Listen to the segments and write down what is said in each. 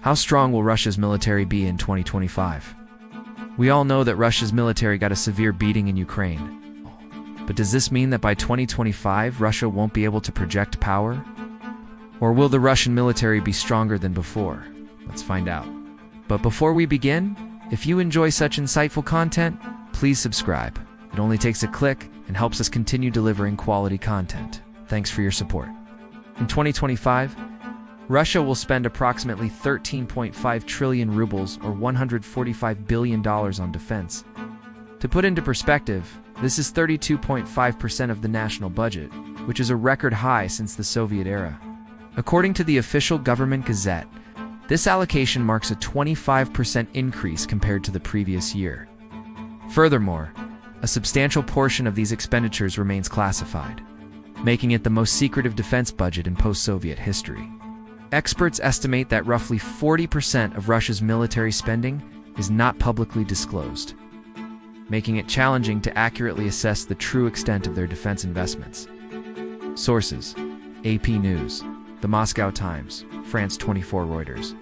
How strong will Russia's military be in 2025? We all know that Russia's military got a severe beating in Ukraine. But does this mean that by 2025, Russia won't be able to project power? Or will the Russian military be stronger than before? Let's find out. But before we begin, if you enjoy such insightful content, please subscribe. It only takes a click and helps us continue delivering quality content. Thanks for your support. In 2025, Russia will spend approximately 13.5 trillion rubles or $145 billion on defense. To put into perspective, this is 32.5% of the national budget, which is a record high since the Soviet era. According to the official government gazette, this allocation marks a 25% increase compared to the previous year. Furthermore, a substantial portion of these expenditures remains classified, making it the most secretive defense budget in post-Soviet history. Experts estimate that roughly 40% of Russia's military spending is not publicly disclosed, making it challenging to accurately assess the true extent of their defense investments. Sources: AP News, The Moscow Times, France 24, Reuters.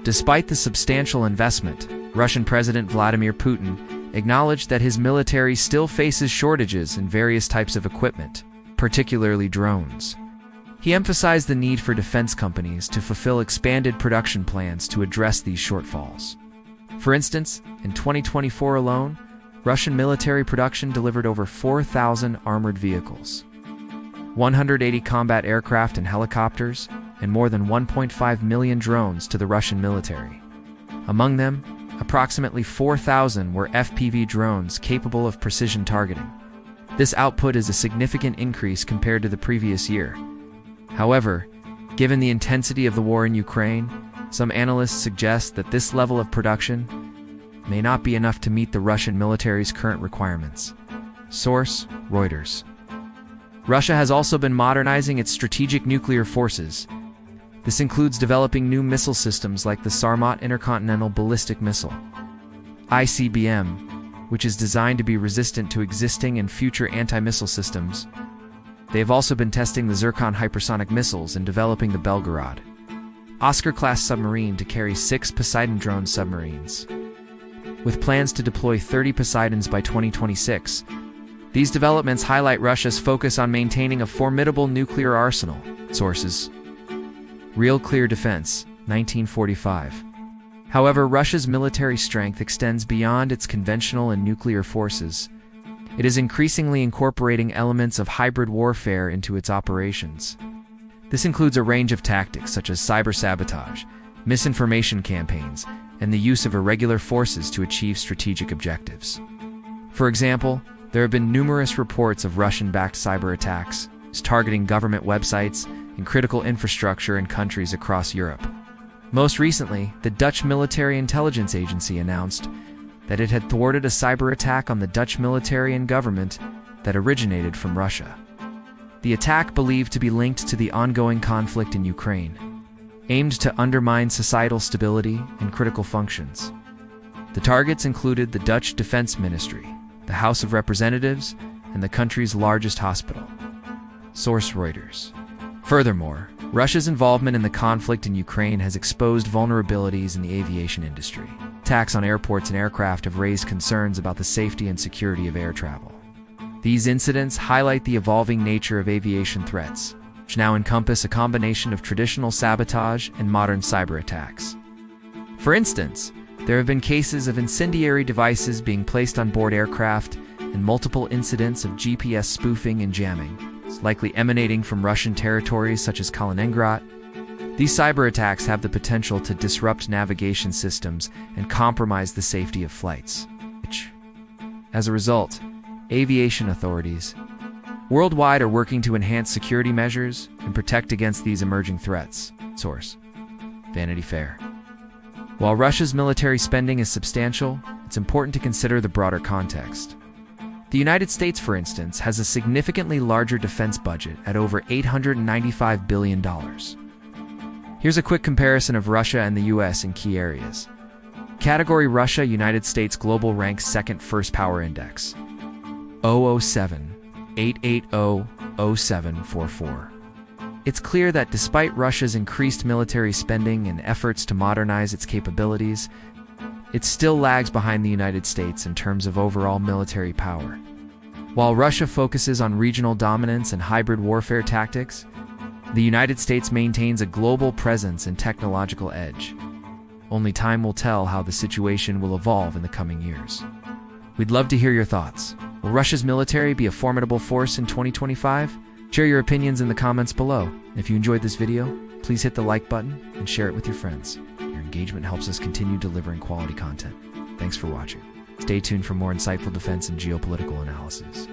Despite the substantial investment, Russian President Vladimir Putin acknowledged that his military still faces shortages in various types of equipment, particularly drones. He emphasized the need for defense companies to fulfill expanded production plans to address these shortfalls. For instance, in 2024 alone, Russian military production delivered over 4,000 armored vehicles, 180 combat aircraft and helicopters, and more than 1.5 million drones to the Russian military. Among them, approximately 4,000 were FPV drones capable of precision targeting. This output is a significant increase compared to the previous year. However, given the intensity of the war in Ukraine, some analysts suggest that this level of production may not be enough to meet the Russian military's current requirements. Source: Reuters. Russia has also been modernizing its strategic nuclear forces. This includes developing new missile systems like the Sarmat Intercontinental Ballistic Missile, ICBM, which is designed to be resistant to existing and future anti-missile systems. They have also been testing the Zircon hypersonic missiles and developing the Belgorod Oscar-class submarine to carry 6 Poseidon drone submarines. With plans to deploy 30 Poseidons by 2026, these developments highlight Russia's focus on maintaining a formidable nuclear arsenal. Sources: Real Clear Defense, 1945. However, Russia's military strength extends beyond its conventional and nuclear forces. It is increasingly incorporating elements of hybrid warfare into its operations. This includes a range of tactics such as cyber sabotage, misinformation campaigns, and the use of irregular forces to achieve strategic objectives. For example, there have been numerous reports of Russian-backed cyber attacks targeting government websites and critical infrastructure in countries across Europe. Most recently, the Dutch Military Intelligence Agency announced that it had thwarted a cyber attack on the Dutch military and government that originated from Russia. The attack, believed to be linked to the ongoing conflict in Ukraine, aimed to undermine societal stability and critical functions. The targets included the Dutch Defense Ministry, the House of Representatives, and the country's largest hospital. Source: Reuters. Furthermore, Russia's involvement in the conflict in Ukraine has exposed vulnerabilities in the aviation industry. Attacks on airports and aircraft have raised concerns about the safety and security of air travel. These incidents highlight the evolving nature of aviation threats, which now encompass a combination of traditional sabotage and modern cyber attacks. For instance, there have been cases of incendiary devices being placed on board aircraft and multiple incidents of GPS spoofing and jamming, likely emanating from Russian territories such as Kaliningrad. These cyber attacks have the potential to disrupt navigation systems and compromise the safety of flights. As a result, aviation authorities worldwide are working to enhance security measures and protect against these emerging threats. Source: Vanity Fair. While Russia's military spending is substantial, it's important to consider the broader context. The United States, for instance, has a significantly larger defense budget at over $895 billion. Here's a quick comparison of Russia and the US in key areas. Category Russia, United States Global ranks second, First Power Index 007 880 0744. It's clear that despite Russia's increased military spending and efforts to modernize its capabilities, it still lags behind the United States in terms of overall military power. While Russia focuses on regional dominance and hybrid warfare tactics, the United States maintains a global presence and technological edge. Only time will tell how the situation will evolve in the coming years. We'd love to hear your thoughts. Will Russia's military be a formidable force in 2025? Share your opinions in the comments below. If you enjoyed this video, please hit the like button and share it with your friends. Your engagement helps us continue delivering quality content. Thanks for watching. Stay tuned for more insightful defense and geopolitical analysis.